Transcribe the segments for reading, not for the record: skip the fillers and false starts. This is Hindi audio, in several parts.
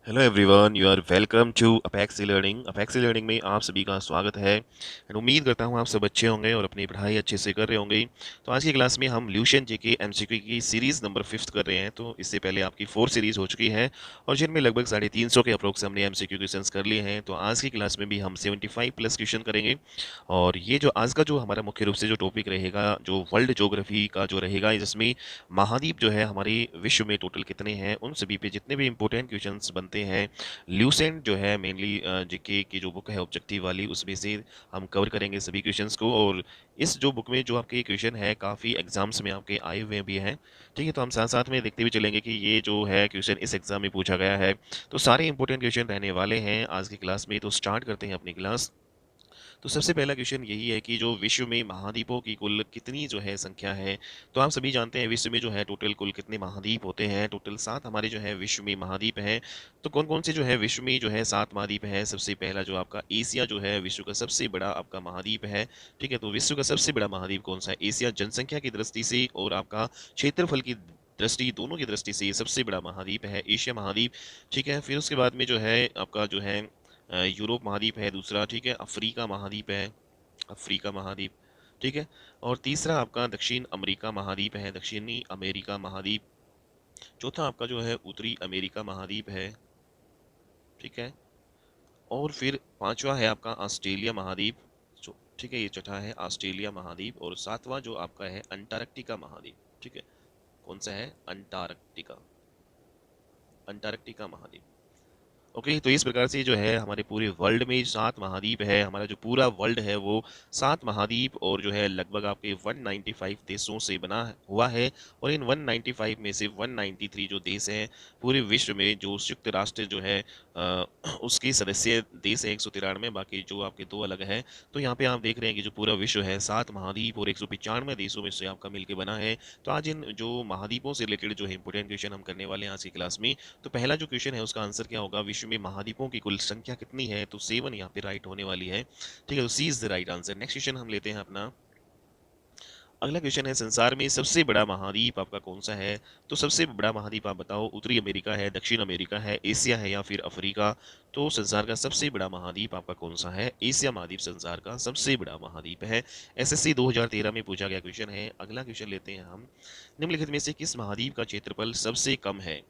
Hello everyone, you are welcome to Apexi learning. Apexi learning में आप सभी का स्वागत है एंड उम्मीद करता हूँ आप सब अच्छे होंगे और अपनी पढ़ाई अच्छे से कर रहे होंगे। तो आज की क्लास में हम ल्यूशन जेके एमसीक्यू की सीरीज़ नंबर 5 कर रहे हैं। तो इससे पहले आपकी 4 सीरीज़ हो चुकी है और जिनमें लगभग 350 के अप्रोक्स हमने एमसीक्यू क्वेश्चंस कर लिए हैं। तो आज की क्लास में भी हम 75 प्लस क्वेश्चन करेंगे। और ये जो आज का जो हमारा मुख्य रूप से जो टॉपिक रहेगा, जो वर्ल्ड ज्योग्राफी का जो रहेगा, जिसमें महाद्वीप जो है हमारे विश्व में टोटल कितने हैं, उन सभी पे जितने भी इंपॉर्टेंट क्वेश्चंस बनते हैं ल्यूसेंट जो है मेनली जीके की जो बुक है ऑब्जेक्टिव वाली, उसमें से हम कवर करेंगे सभी क्वेश्चंस को। और इस जो बुक में जो आपके क्वेश्चन है काफ़ी एग्जाम्स में आपके आए हुए भी हैं। ठीक है, तो हम साथ साथ में देखते भी चलेंगे कि ये जो है क्वेश्चन इस एग्जाम में पूछा गया है। तो सारे इंपॉर्टेंट क्वेश्चन रहने वाले हैं आज की क्लास में। तो स्टार्ट करते हैं अपनी क्लास। तो सबसे पहला क्वेश्चन यही है कि जो विश्व में महाद्वीपों की कुल कितनी जो है संख्या है। तो आप सभी जानते हैं विश्व में जो है टोटल कुल कितने महाद्वीप होते हैं। टोटल 7 हमारे जो है विश्व में महाद्वीप हैं। तो कौन कौन से जो है विश्व में जो है 7 महाद्वीप है। सबसे पहला जो आपका एशिया जो है विश्व का सबसे बड़ा आपका महाद्वीप है। ठीक है, तो विश्व का सबसे बड़ा महाद्वीप कौन सा है? एशिया जनसंख्या की दृष्टि से और आपका क्षेत्रफल की दृष्टि, दोनों की दृष्टि से ये सबसे बड़ा महाद्वीप है एशिया महाद्वीप। ठीक है, फिर उसके बाद में जो है आपका जो है यूरोप महाद्वीप है दूसरा। ठीक है, अफ्रीका महाद्वीप है, अफ्रीका महाद्वीप। ठीक है, और तीसरा आपका दक्षिण अमेरिका महाद्वीप है, दक्षिणी अमेरिका महाद्वीप। चौथा आपका जो है उत्तरी अमेरिका महाद्वीप है। ठीक है, और फिर पांचवा है आपका ऑस्ट्रेलिया महाद्वीप। ठीक है, ये छठा है ऑस्ट्रेलिया महाद्वीप। और सातवां जो आपका है अंटार्कटिका महाद्वीप। ठीक है, कौन सा है? अंटार्कटिका, अंटार्कटिका महाद्वीप। ओके, तो इस प्रकार से जो है हमारे पूरे वर्ल्ड में 7 महाद्वीप है। हमारा जो पूरा वर्ल्ड है वो 7 महाद्वीप और जो है लगभग आपके 195 देशों से बना हुआ है। और इन 195 में से 193 जो देश हैं पूरे विश्व में, जो संयुक्त राष्ट्र जो है अ, उसके सदस्य देश है 193, बाकी जो आपके दो अलग है। तो यहाँ पे आप देख रहे हैं कि जो पूरा विश्व है 7 महाद्वीप और 195 देशों में से आपका मिलकर बना है। तो आज इन जो महाद्वीपों से रिलेटेड जो है इंपोर्टेंट क्वेश्चन हम करने वाले हैं आज की क्लास में। तो पहला जो क्वेश्चन है उसका आंसर क्या होगा? विश्व में महाद्वीपों की कुल संख्या कितनी है? तो 7 यहाँ पे राइट होने वाली है। ठीक है, तो C is the right answer. Next question हम लेते हैं अपना। अगला क्वेश्चन है संसार में सबसे बड़ा महाद्वीप आपका कौन सा है? तो सबसे बड़ा महाद्वीप आप बताओ, उत्तरी अमेरिका है, दक्षिण अमेरिका है, एशिया है या फिर अफ्रीका? तो संसार का सबसे बड़ा महाद्वीप आपका कौन सा है? एशिया महाद्वीप संसार का सबसे बड़ा महाद्वीप है। एसएससी 2013 में पूछा गया क्वेश्चन है। अगला क्वेश्चन लेते हैं हम। निम्नलिखित में से किस महाद्वीप का क्षेत्रफल सबसे कम है?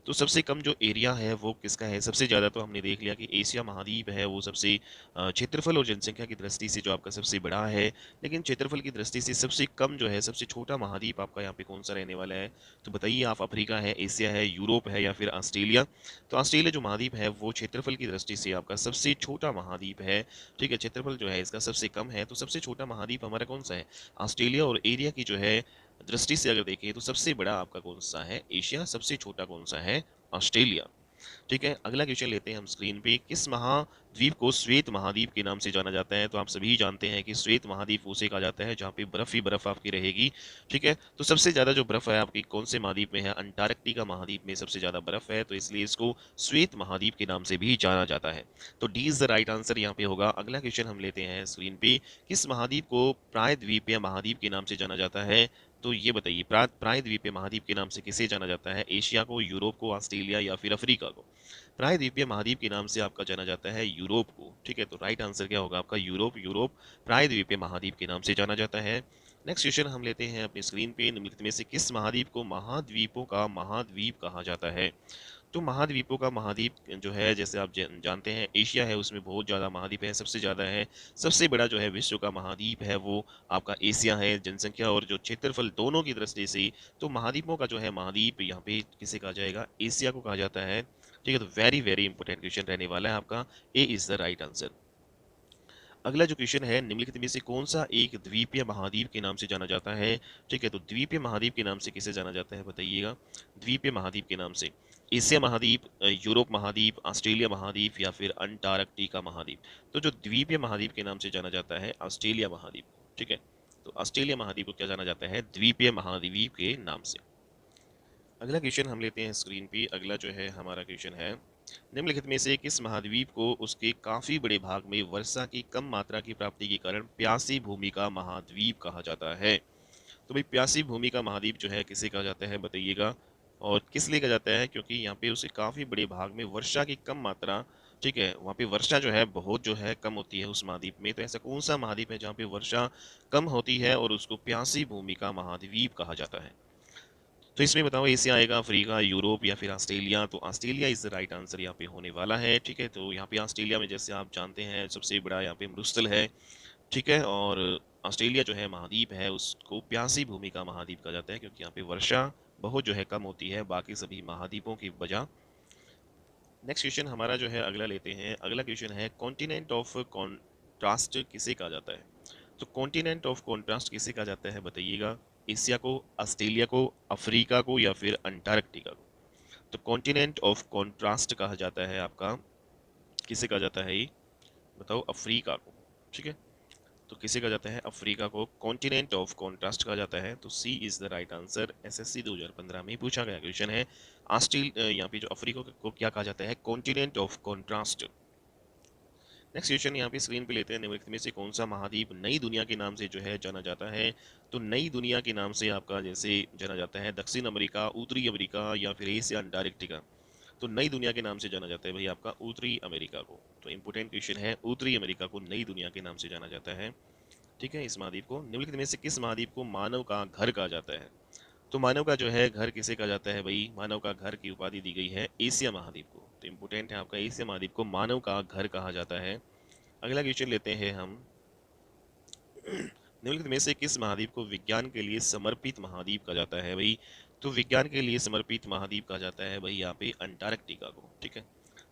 तो सबसे कम जो एरिया है वो किसका है? सबसे ज़्यादा तो हमने देख लिया कि एशिया महाद्वीप है, वो सबसे क्षेत्रफल और जनसंख्या की दृष्टि से जो आपका सबसे बड़ा है। लेकिन क्षेत्रफल की दृष्टि से सबसे कम जो है, सबसे छोटा महाद्वीप आपका यहाँ पे कौन सा रहने वाला है? तो बताइए आप। अफ्रीका है, एशिया है, यूरोप है या फिर ऑस्ट्रेलिया? तो ऑस्ट्रेलिया जो महाद्वीप है वो क्षेत्रफल की दृष्टि से आपका सबसे छोटा महाद्वीप है। ठीक है, क्षेत्रफल जो है इसका सबसे कम है। तो सबसे छोटा महाद्वीप हमारा कौन सा है? ऑस्ट्रेलिया। और एरिया की जो है दृष्टि से अगर देखें तो सबसे बड़ा आपका कौन सा है? एशिया। सबसे छोटा कौन सा है? ऑस्ट्रेलिया। ठीक है, अगला क्वेश्चन लेते हैं हम स्क्रीन पे। किस महाद्वीप को श्वेत महाद्वीप के नाम से जाना जाता है? तो आप सभी जानते हैं कि श्वेत महाद्वीप उसे कहा जाता है जहाँ पे बर्फ ही बर्फ आपकी रहेगी। ठीक है, तो सबसे ज्यादा जो बर्फ है आपकी कौन से महाद्वीप में है? अंटार्कटिका महाद्वीप में सबसे ज्यादा बर्फ है, तो इसलिए इसको श्वेत महाद्वीप के नाम से भी जाना जाता है। तो D is the right answer यहाँ पे होगा। अगला क्वेश्चन हम लेते हैं स्क्रीन पे। किस महाद्वीप को प्रायद्वीपीय महाद्वीप के नाम से जाना जाता है? तो ये बताइए, प्रायद्वीपीय महाद्वीप के नाम से किसे जाना जाता है? एशिया को, यूरोप को, ऑस्ट्रेलिया या फिर अफ्रीका को? प्रायद्वीपीय महाद्वीप के नाम से आपका जाना जाता है यूरोप को। ठीक है, तो राइट आंसर क्या होगा आपका? यूरोप। यूरोप प्रायद्वीपीय महाद्वीप के नाम से जाना जाता है। नेक्स्ट क्वेश्चन हम लेते हैं अपनी स्क्रीन पे। निम्नलिखित में से किस महाद्वीप को महाद्वीपों का महाद्वीप कहा जाता है? तो महाद्वीपों का महाद्वीप जो है, जैसे आप जानते हैं एशिया है, उसमें बहुत ज़्यादा महाद्वीप है, सबसे ज़्यादा है। सबसे बड़ा जो है विश्व का महाद्वीप है वो आपका एशिया है, जनसंख्या और जो क्षेत्रफल दोनों की दृष्टि से। तो महाद्वीपों का जो है महाद्वीप यहाँ पे किसे कहा जाएगा? एशिया को कहा जाता है। ठीक है, तो वेरी वेरी इंपॉर्टेंट क्वेश्चन रहने वाला है आपका। ए इज द राइट आंसर। अगला जो क्वेश्चन है, निम्नलिखित में से कौन सा एक द्वीपीय महाद्वीप के नाम से जाना जाता है? ठीक है, तो द्वीपीय महाद्वीप के नाम से किसे जाना जाता है बताइएगा? द्वीपीय महाद्वीप के नाम से एशिया महाद्वीप, यूरोप महाद्वीप, ऑस्ट्रेलिया महाद्वीप या फिर अंटार्कटिका महाद्वीप? तो जो द्वीपीय महाद्वीप के नाम से जाना जाता है ऑस्ट्रेलिया महाद्वीप। ठीक है, तो ऑस्ट्रेलिया महाद्वीप को क्या जाना जाता है? द्वीपीय महाद्वीप के नाम से। अगला क्वेश्चन हम लेते हैं स्क्रीन पे। अगला जो है हमारा क्वेश्चन है, निम्नलिखित में से किस महाद्वीप को उसके काफी बड़े भाग में वर्षा की कम मात्रा की प्राप्ति के कारण प्यासी भूमि का महाद्वीप कहा जाता है? तो भाई प्यासी भूमि का महाद्वीप जो है किसे कहा जाता है बताइएगा? और किस लिए कहा जाता है, क्योंकि यहाँ पे उसे काफ़ी बड़े भाग में वर्षा की कम मात्रा, ठीक है, वहाँ पे वर्षा जो है बहुत जो है कम होती है उस महाद्वीप में। तो ऐसा कौन सा महाद्वीप है जहाँ पे वर्षा कम होती है और उसको प्यासी भूमि का महाद्वीप कहा जाता है? तो इसमें बताओ, एशिया आएगा, अफ्रीका, यूरोप या फिर ऑस्ट्रेलिया? तो Australia is the right answer यहाँ पे होने वाला है, ठीक है। तो यहाँ पे ऑस्ट्रेलिया में जैसे आप जानते हैं सबसे बड़ा यहाँ पे मरुस्थल है, ठीक है। और ऑस्ट्रेलिया जो है महाद्वीप है उसको प्यासी भूमि का महाद्वीप कहा जाता है, क्योंकि यहाँ पे वर्षा बहुत जो है कम होती है बाकी सभी महाद्वीपों की वजह। नेक्स्ट क्वेश्चन हमारा जो है अगला लेते हैं। अगला क्वेश्चन है कॉन्टिनेंट ऑफ कॉन्ट्रास्ट किसे कहा जाता है? तो कॉन्टिनेंट ऑफ कॉन्ट्रास्ट किसे कहा जाता है बताइएगा? एशिया को, ऑस्ट्रेलिया को, अफ्रीका को या फिर अंटार्कटिका को? तो कॉन्टिनेंट ऑफ कॉन्ट्रास्ट कहा जाता है आपका, किसे कहा जाता है ये बताओ? अफ्रीका को, ठीक है। तो किसे कहा जाता है? अफ्रीका को कॉन्टिनेंट ऑफ कॉन्ट्रास्ट कहा जाता है। तो C is the right answer. SSC 2015 में पूछा गया क्वेश्चन है। यहाँ पे जो अफ्रीका को क्या कहा जाता है? Continent of contrast. Next question यहाँ पे स्क्रीन पे लेते हैं। निम्नलिखित में से कौन सा महाद्वीप नई दुनिया के नाम से जो है जाना जाता है? तो नई दुनिया के नाम से आपका जैसे जाना जाता है दक्षिण अमेरिका, उत्तरी अमेरिका या फिर एशिया अंटार्कटिका? तो नई दुनिया के नाम से जाना जाता है भाई आपका उत्तरी अमेरिका को। तो इंपोर्टेंट क्वेश्चन है, उत्तरी अमेरिका को नई दुनिया के नाम से जाना जाता है, ठीक है। इस महाद्वीप को, निम्नलिखित में से किस महाद्वीप को मानव का घर कहा जाता है? तो मानव का जो है घर किसे कहा जाता है भाई? मानव का घर की उपाधि दी गई है एशिया महाद्वीप को। तो इंपोर्टेंट है आपका, एशिया महाद्वीप को मानव का घर कहा जाता है। अगला क्वेश्चन लेते हैं हम। निम्नलिखित में से किस महाद्वीप को विज्ञान के लिए समर्पित महाद्वीप कहा जाता है भाई? तो विज्ञान के लिए समर्पित महाद्वीप कहा जाता है भाई यहाँ पे अंटार्कटिका को, ठीक है।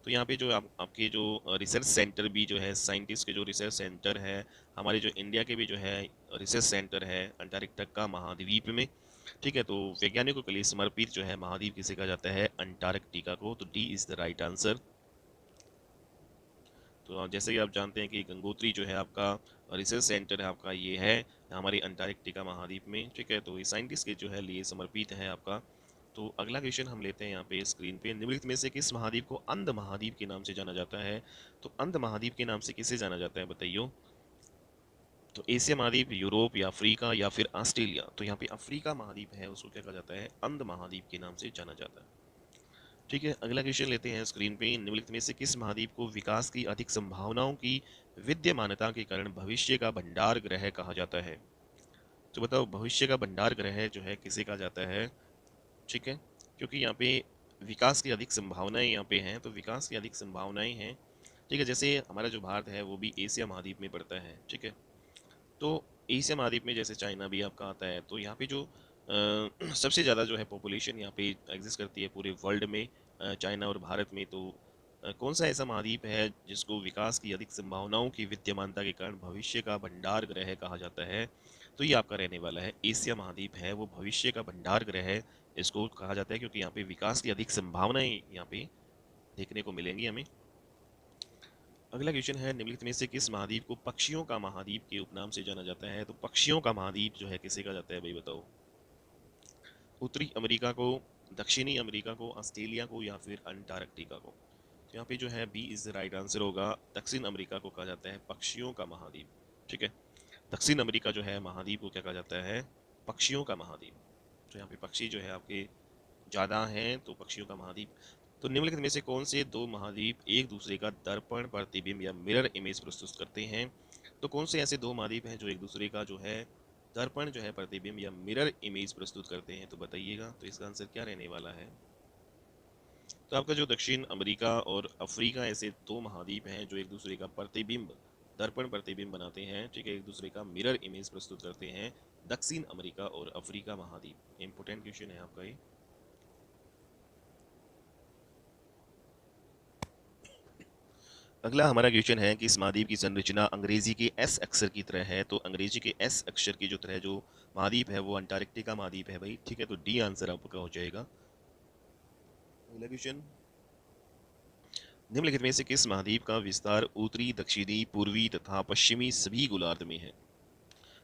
तो यहाँ पे जो आपके जो रिसर्च सेंटर भी जो है, साइंटिस्ट के जो रिसर्च सेंटर है, हमारे जो इंडिया के भी जो है रिसर्च सेंटर है अंटार्कटिका महाद्वीप में, ठीक है। तो वैज्ञानिकों के लिए समर्पित जो है महाद्वीप किसे कहा जाता है? अंटार्कटिका को। तो D is the right answer. तो जैसे कि आप जानते हैं कि गंगोत्री जो है आपका रिसर्च सेंटर है आपका, ये है हमारे अंटार्कटिका महाद्वीप में, ठीक है। तो ये साइंटिस्ट के जो है लिए समर्पित है आपका। तो अगला क्वेश्चन हम लेते हैं यहाँ पे स्क्रीन पे। निम्नलिखित में से किस महाद्वीप को अंध महाद्वीप के नाम से जाना जाता है? तो अंध महाद्वीप के नाम से किसे जाना जाता है बताइयो? तो एशिया महाद्वीप, यूरोप या अफ्रीका या फिर ऑस्ट्रेलिया? तो यहाँ पे अफ्रीका महाद्वीप है उसको क्या कहा जाता है? अंध महाद्वीप के नाम से जाना जाता है, ठीक है। अगला क्वेश्चन लेते हैं स्क्रीन पे। निम्नलिखित में से किस महाद्वीप को विकास की अधिक संभावनाओं की विद्यमानता के कारण भविष्य का भंडार ग्रह कहा जाता है? तो बताओ, भविष्य का भंडार ग्रह जो है किसे कहा जाता है, ठीक है। क्योंकि यहाँ पे विकास की अधिक संभावनाएं यहाँ पे हैं, तो विकास की अधिक संभावनाएं हैं, ठीक है। जैसे हमारा जो भारत है वो भी एशिया महाद्वीप में पड़ता है, ठीक है। तो एशिया महाद्वीप में जैसे चाइना भी आपका आता है, तो यहाँ पे जो सबसे ज़्यादा जो है पॉपुलेशन यहाँ पे एग्जिस्ट करती है पूरे वर्ल्ड में, चाइना और भारत में। तो कौन सा ऐसा महाद्वीप है जिसको विकास की अधिक संभावनाओं की विद्यमानता के कारण भविष्य का भंडार ग्रह कहा जाता है? तो ये आपका रहने वाला है एशिया महाद्वीप है वो भविष्य का भंडार ग्रह इसको कहा जाता है, क्योंकि यहाँ पे विकास की अधिक संभावनाएं यहाँ पे देखने को मिलेंगी हमें। अगला क्वेश्चन है, निम्नलिखित में से किस महाद्वीप को पक्षियों का महाद्वीप के उपनाम से जाना जाता है? तो पक्षियों का महाद्वीप जो है किसे कहा जाता है भाई बताओ? उत्तरी अमेरिका को, दक्षिणी अमेरिका को, ऑस्ट्रेलिया को या फिर अंटार्कटिका को? तो यहाँ पे जो है B is the right answer होगा। दक्षिण अमेरिका को कहा जाता है पक्षियों का महाद्वीप, ठीक है। दक्षिण अमेरिका जो है महाद्वीप को क्या कहा जाता है? पक्षियों का महाद्वीप। तो यहाँ पे पक्षी जो है आपके ज़्यादा हैं, तो पक्षियों का महाद्वीप। तो निम्नलिखित में से कौन से दो महाद्वीप एक दूसरे का दर्पण प्रतिबिंब या मिरर इमेज प्रस्तुत करते हैं? तो कौन से ऐसे दो महाद्वीप हैं जो एक दूसरे का जो है दर्पण जो है प्रतिबिंब या मिरर इमेज प्रस्तुत करते हैं? तो बताइएगा। तो इसका आंसर क्या रहने वाला है? तो आपका जो दक्षिण अमेरिका और अफ्रीका ऐसे दो महाद्वीप हैं जो एक दूसरे का प्रतिबिंब, दर्पण प्रतिबिंब बनाते हैं, ठीक है, एक दूसरे का मिरर इमेज प्रस्तुत करते हैं, दक्षिण अमेरिका और अफ्रीका महाद्वीप। इंपोर्टेंट क्वेश्चन है आपका ये। अगला हमारा क्वेश्चन है कि इस महाद्वीप की संरचना अंग्रेजी के एस अक्षर की तरह है। तो अंग्रेजी के एस अक्षर की जो तरह जो महाद्वीप है वो अंटार्कटिका महाद्वीप है भाई, ठीक है। तो डी आंसर आपका हो जाएगा। अगला क्वेश्चन, निम्नलिखित में से किस महाद्वीप का विस्तार उत्तरी, दक्षिणी, पूर्वी तथा पश्चिमी सभी गोलार्ध में है?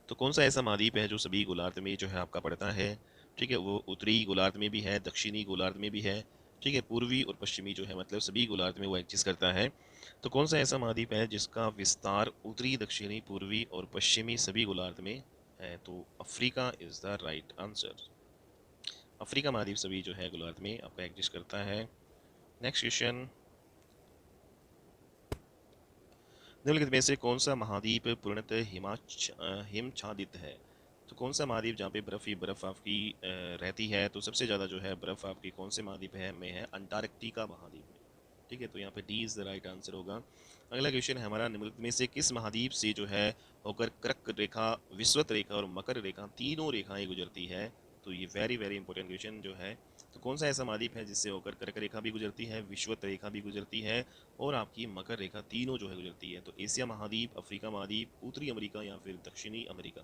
तो कौन सा ऐसा महाद्वीप है जो सभी गोलार्ध में जो है आपका पड़ता है, ठीक है। वो उत्तरी गोलार्ध में भी है, दक्षिणी गोलार्ध में भी है, ठीक है, पूर्वी और पश्चिमी जो है मतलब सभी गोलार्ध में वो एग्जिस्ट करता है। तो कौन सा ऐसा महाद्वीप है जिसका विस्तार उत्तरी, दक्षिणी, पूर्वी और पश्चिमी सभी गोलार्ध में है? तो Africa is the right answer. Africa महाद्वीप सभी जो है गोलार्ध में आपका एग्जिस्ट करता है। नेक्स्ट क्वेश्चन, निम्नलिखित में से कौन सा महाद्वीप पूर्णतः हिमच्छादित है? तो कौन सा महाद्वीप जहाँ पे बर्फ ही बर्फ आपकी रहती है? तो सबसे ज़्यादा जो है बर्फ आपकी कौन से महाद्वीप है में है? अंटार्कटिका महाद्वीप में। ठीक है, तो यहाँ पे D is the right answer होगा। अगला क्वेश्चन है हमारा, निम्नलिखित में से किस महाद्वीप से जो है होकर कर्क रेखा, विषुवत रेखा और मकर रेखा तीनों रेखाएं गुजरती है? तो ये वेरी वेरी इंपॉर्टेंट क्वेश्चन जो है, तो कौन सा ऐसा महाद्वीप है जिससे होकर कर्क रेखा भी गुजरती है, विषुवत रेखा भी गुजरती है और आपकी मकर रेखा तीनों जो है गुजरती है? तो एशिया महाद्वीप, अफ्रीका महाद्वीप, उत्तरी अमेरिका या फिर दक्षिणी अमेरिका?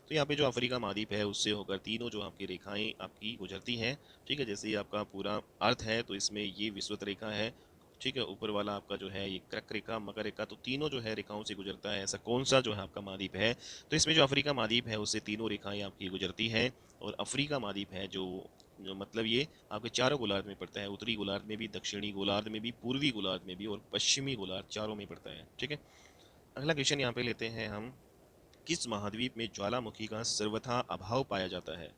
तो यहाँ पे जो अफ्रीका महाद्वीप है उससे होकर तीनों जो आपकी रेखाएं आपकी गुजरती हैं। ठीक है, जैसे ये आपका पूरा अर्थ है तो इसमें ये विषुवत रेखा है। ठीक है, ऊपर वाला आपका जो है ये कर्क रेखा, मकर रेखा, तो तीनों जो है रेखाओं से गुजरता है। ऐसा कौन सा जो है आपका महाद्वीप है? तो इसमें जो अफ्रीका महाद्वीप है उससे तीनों रेखाएं आपकी गुजरती है। और अफ्रीका महाद्वीप है जो जो मतलब ये आपके चारों गोलार्ध में पड़ता है, उत्तरी गोलार्ध में भी, दक्षिणी गोलार्ध में भी, पूर्वी गोलार्ध में भी और पश्चिमी गोलार्ध चारों में पड़ता है। ठीक है, अगला क्वेश्चन यहाँ पे लेते हैं हम, किस महाद्वीप में ज्वालामुखी का सर्वथा अभाव पाया जाता है?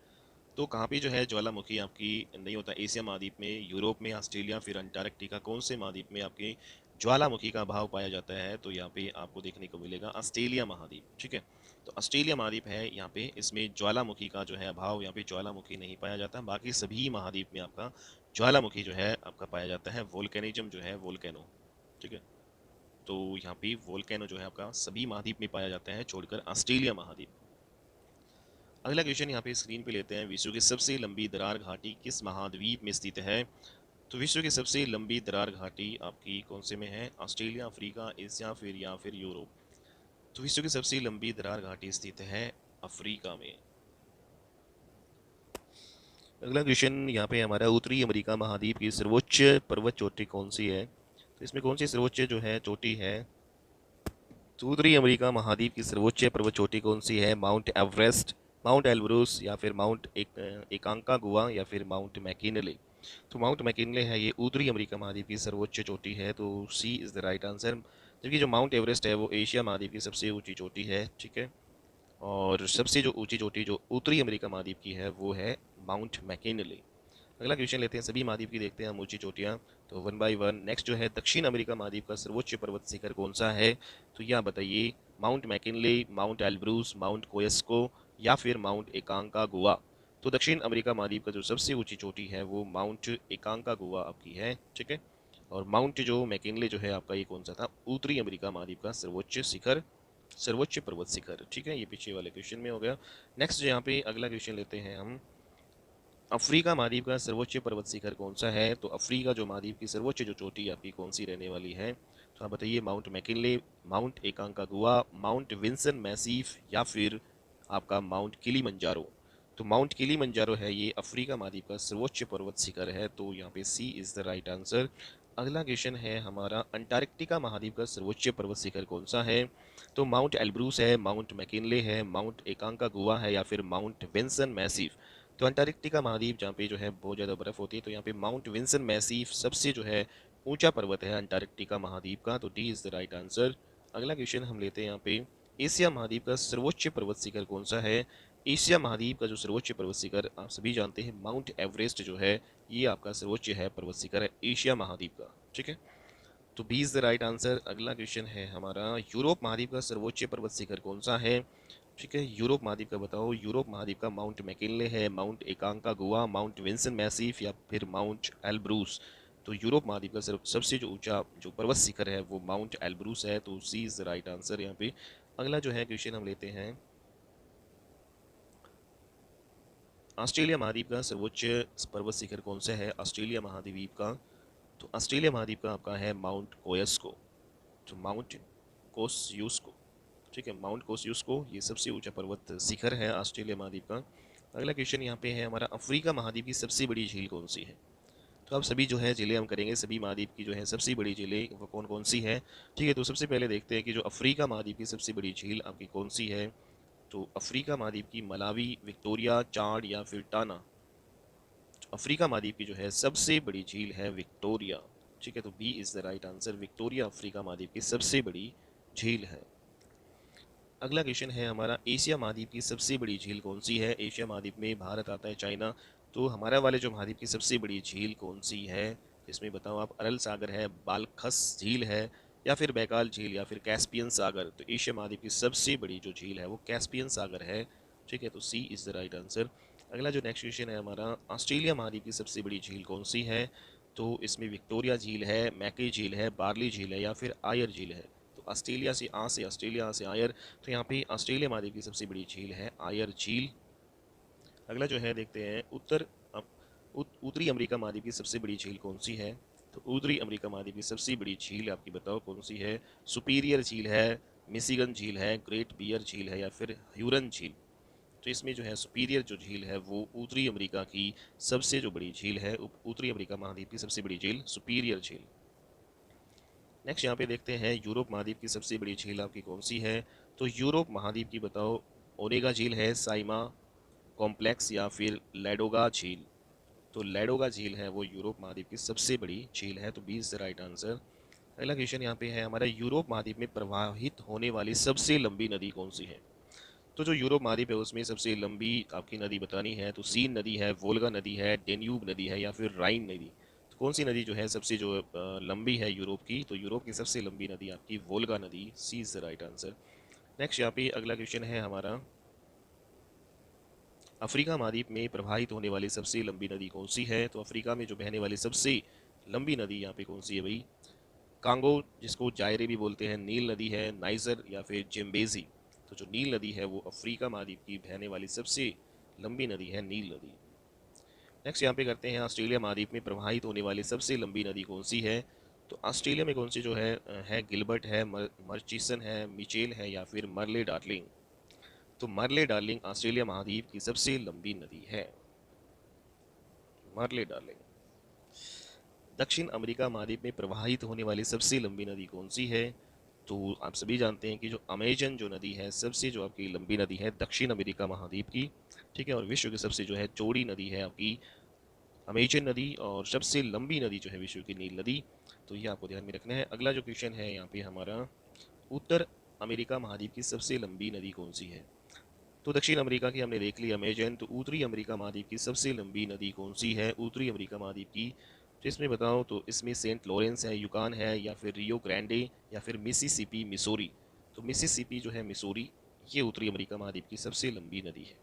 तो कहाँ पे जो है ज्वालामुखी आपकी नहीं होता? एशिया महाद्वीप में, यूरोप में, ऑस्ट्रेलिया, फिर अंटार्कटिका, कौन से महाद्वीप में आपके ज्वालामुखी का अभाव पाया जाता है? तो यहाँ पे आपको देखने को मिलेगा ऑस्ट्रेलिया महाद्वीप। ठीक है, तो ऑस्ट्रेलिया महाद्वीप है यहाँ पे, इसमें ज्वालामुखी का जो है अभाव, यहाँ पे ज्वालामुखी नहीं पाया जाता। बाकी सभी महाद्वीप में आपका ज्वालामुखी जो है आपका पाया जाता है, वोल्केनिज्म जो है, वोल्केनो। ठीक है, तो यहाँ पे वोल्केनो जो है आपका सभी महाद्वीप में पाया जाता है छोड़कर ऑस्ट्रेलिया महाद्वीप। अगला क्वेश्चन यहाँ पे स्क्रीन पे लेते हैं, विश्व की सबसे लंबी दरार घाटी किस महाद्वीप में स्थित है? तो विश्व की सबसे लंबी दरार घाटी आपकी कौन से में है? ऑस्ट्रेलिया, अफ्रीका, एशिया फिर या फिर यूरोप? तो विश्व की सबसे लंबी दरार घाटी स्थित है अफ्रीका में। अगला क्वेश्चन यहाँ पे हमारा, उत्तरी अमेरिका महाद्वीप की सर्वोच्च पर्वत चोटी कौन सी है? तो इसमें कौन सी सर्वोच्च जो है चोटी है? तो उत्तरी अमेरिका महाद्वीप की सर्वोच्च पर्वत चोटी कौन सी है? माउंट एवरेस्ट, माउंट एल्ब्रूस या फिर माउंट एकांकागुआ या फिर माउंट मैकिनले? तो माउंट मैकिनले है ये उत्तरी अमेरिका महाद्वीप की सर्वोच्च चोटी है, तो C is the right answer. जबकि जो माउंट एवरेस्ट है वो एशिया महाद्वीप की सबसे ऊंची चोटी है। ठीक है, और सबसे जो ऊंची चोटी जो उत्तरी अमेरिका महाद्वीप की है वो है माउंट मैकिनले। अगला क्वेश्चन लेते हैं, सभी महाद्वीप की देखते हैं हम ऊंची चोटियां, तो वन बाय वन। नेक्स्ट जो है, दक्षिण अमेरिका महाद्वीप का सर्वोच्च पर्वत शिखर कौन सा है? तो यह बताइए, mount McKinley, mount Elbrus, mount Kosciuszko या फिर माउंट एकांकागुआ? तो दक्षिण अमेरिका महाद्वीप का जो सबसे ऊंची चोटी है वो माउंट एकांकागुआ आपकी है। ठीक है, और माउंट जो मैकिनले जो है आपका ये कौन सा था? उत्तरी अमेरिका महाद्वीप का सर्वोच्च शिखर, सर्वोच्च पर्वत शिखर। ठीक है, ये पीछे वाले क्वेश्चन में हो गया। नेक्स्ट यहाँ पे अगला क्वेश्चन लेते हैं हम, अफ्रीका महाद्वीप का सर्वोच्च पर्वत शिखर कौन सा है? तो अफ्रीका जो महाद्वीप की सर्वोच्च जो चोटी आपकी कौन सी रहने वाली है? तो आप बताइए, mount McKinley, Mount Aconcagua, Mount Vinson Massif या फिर आपका माउंट किलीमंजारो? तो माउंट किलीमंजारो है ये अफ्रीका महाद्वीप का सर्वोच्च पर्वत शिखर है, तो यहाँ पे सी इज द राइट आंसर। अगला क्वेश्चन है हमारा, अंटार्कटिका महाद्वीप का सर्वोच्च पर्वत शिखर कौन सा है? तो माउंट एल्ब्रूस है, माउंट मैकिनले है, माउंट एकांकागुआ है या फिर माउंट विंसन मैसिफ? तो अंटार्कटिका महाद्वीप जहाँ पे जो है बहुत ज़्यादा बर्फ होती है, तो यहाँ पे माउंट विंसन मैसिफ सबसे जो है ऊंचा पर्वत है अंटार्कटिका महाद्वीप का, तो D is the right answer. अगला क्वेश्चन हम लेते हैं यहाँ पे, एशिया महाद्वीप का सर्वोच्च पर्वत शिखर कौन सा है? एशिया महाद्वीप का जो सर्वोच्च पर्वत शिखर आप सभी जानते हैं, माउंट एवरेस्ट जो है ये आपका सर्वोच्च है पर्वत शिखर है एशिया महाद्वीप का। ठीक है, तो B is the right answer. अगला क्वेश्चन है हमारा, यूरोप महाद्वीप का सर्वोच्च पर्वत शिखर कौन सा है? ठीक है, यूरोप महाद्वीप का बताओ। यूरोप महाद्वीप का माउंट मैकिनले है, Mount Aconcagua, Mount Vinson Massif या फिर माउंट एल्ब्रूस? तो यूरोप महाद्वीप का सबसे जो ऊंचा जो पर्वत शिखर है वो माउंट एल्ब्रूस है, तो C is the right answer यहाँ पे। अगला जो है क्वेश्चन हम लेते हैं, ऑस्ट्रेलिया महाद्वीप का सर्वोच्च पर्वत शिखर कौन सा है ऑस्ट्रेलिया महाद्वीप का? तो ऑस्ट्रेलिया महाद्वीप का आपका है माउंट कोयस्को, तो माउंट कोसयूस्को। ठीक है, माउंट कोसयूस्को ये सबसे ऊंचा पर्वत शिखर है ऑस्ट्रेलिया महाद्वीप का। अगला क्वेश्चन यहाँ पे है हमारा, अफ्रीका महाद्वीप की सबसे बड़ी झील कौन सी है? तो अब सभी जो है झीलें हम करेंगे, सभी महाद्वीप की जो है सबसे बड़ी झीलें वो कौन कौन सी है? ठीक है, तो सबसे पहले देखते हैं कि जो अफ्रीका महाद्वीप की सबसे बड़ी झील आपकी कौन सी है। तो अफ्रीका महाद्वीप की मलावी, विक्टोरिया, चाड या फिर टाना? तो अफ्रीका महाद्वीप की जो है सबसे बड़ी झील है विक्टोरिया। ठीक है, तो B is the right answer, Victoria Africa महाद्वीप की सबसे बड़ी झील है। अगला क्वेश्चन है हमारा, एशिया महाद्वीप की सबसे बड़ी झील कौन सी है? एशिया महाद्वीप में भारत आता है, चाइना, तो हमारा वाले जो महाद्वीप की सबसे बड़ी झील कौन सी है? इसमें बताओ आप, अरल सागर है, बालखस झील है, या फिर बैकाल झील, या फिर कैस्पियन सागर। तो एशिया महाद्वीप की सबसे बड़ी जो झील है वो कैस्पियन सागर है। ठीक है, तो C is the right answer. अगला जो नेक्स्ट क्वेश्चन है हमारा, ऑस्ट्रेलिया महाद्वीप की सबसे बड़ी झील कौन सी है? तो इसमें विक्टोरिया झील है, मैके झील है, बार्ली झील है, या फिर आयर झील है। तो ऑस्ट्रेलिया से आ से ऑस्ट्रेलिया, आ से आयर, तो यहाँ पे ऑस्ट्रेलिया महाद्वीप की सबसे बड़ी झील है आयर झील। अगला जो है देखते हैं, उत्तरी अमेरिका महाद्वीप की सबसे बड़ी झील कौन सी है? तो उत्तरी अमेरिका महाद्वीप की सबसे बड़ी झील आपकी बताओ कौन सी है? सुपीरियर झील है, मिशिगन झील है, ग्रेट बियर झील है, या फिर ह्यूरन झील। तो इसमें जो है सुपीरियर जो झील है वो उत्तरी अमेरिका की सबसे जो बड़ी झील है, उत्तरी अमेरिका महाद्वीप की सबसे बड़ी झील सुपीरियर झील। नेक्स्ट यहाँ पे देखते हैं, यूरोप महाद्वीप की सबसे बड़ी झील आपकी कौन सी है? तो यूरोप महाद्वीप की बताओ, ओनेगा झील है, साइमा कॉम्प्लेक्स, या फिर लैडोगा झील। तो लैडोगा झील है वो यूरोप महाद्वीप की सबसे बड़ी झील है, तो B is the right answer. अगला क्वेश्चन यहाँ पे है हमारा, यूरोप महाद्वीप में प्रवाहित होने वाली सबसे लंबी नदी कौन सी है? तो जो यूरोप महाद्वीप है उसमें सबसे लंबी आपकी नदी बतानी है, तो सीन नदी है, वोल्गा नदी है, डेन्यूब नदी है, या फिर राइन नदी। तो कौन सी नदी जो है सबसे जो लंबी है यूरोप की? तो यूरोप की सबसे लंबी नदी आपकी वोल्गा नदी, C is the right answer. Next यहाँ पे अगला क्वेश्चन है हमारा, अफ्रीका महाद्वीप में प्रवाहित होने वाली सबसे लंबी नदी कौन सी है? तो अफ्रीका में जो बहने वाली सबसे लंबी नदी यहाँ पे कौन सी है भाई? कांगो, जिसको जायरे भी बोलते हैं, नील नदी है, नाइजर, या फिर जिम्बेजी। तो जो नील नदी है वो अफ्रीका महाद्वीप की बहने वाली सबसे लंबी नदी है, नील नदी। नेक्स्ट यहाँ पे करते हैं, ऑस्ट्रेलिया महाद्वीप में प्रवाहित होने वाली सबसे लंबी नदी कौन सी है? तो ऑस्ट्रेलिया में कौन सी जो है गिलबर्ट है, मर्चिसन है, मिचेल है, या फिर मरले डार्लिंग। तो मरले डार्लिंग ऑस्ट्रेलिया महाद्वीप की सबसे लंबी नदी है, मरले डार्लिंग। दक्षिण अमेरिका महाद्वीप में प्रवाहित होने वाली सबसे लंबी नदी कौन सी है? तो आप सभी जानते हैं कि जो अमेजन जो नदी है सबसे जो आपकी लंबी नदी है दक्षिण अमेरिका महाद्वीप की। ठीक है, और विश्व की सबसे जो है चौड़ी नदी है आपकी अमेजन नदी, और सबसे लंबी नदी जो है विश्व की नील नदी। तो ये आपको ध्यान में रखना है। अगला जो क्वेश्चन है यहाँ पे हमारा, उत्तर अमेरिका महाद्वीप की सबसे लंबी नदी कौन सी है? तो दक्षिण अमेरिका की हमने देख ली अमेजन, तो उत्तरी अमेरिका महाद्वीप की सबसे लंबी नदी कौन सी है उत्तरी अमेरिका महाद्वीप की? तो इसमें बताओ, तो इसमें सेंट लॉरेंस है, युकान है, या फिर रियो ग्रैंडे, या फिर मिसिसिपी मिसोरी। तो मिसिसिपी जो है मिसोरी, ये उत्तरी अमेरिका महाद्वीप की सबसे लंबी नदी है।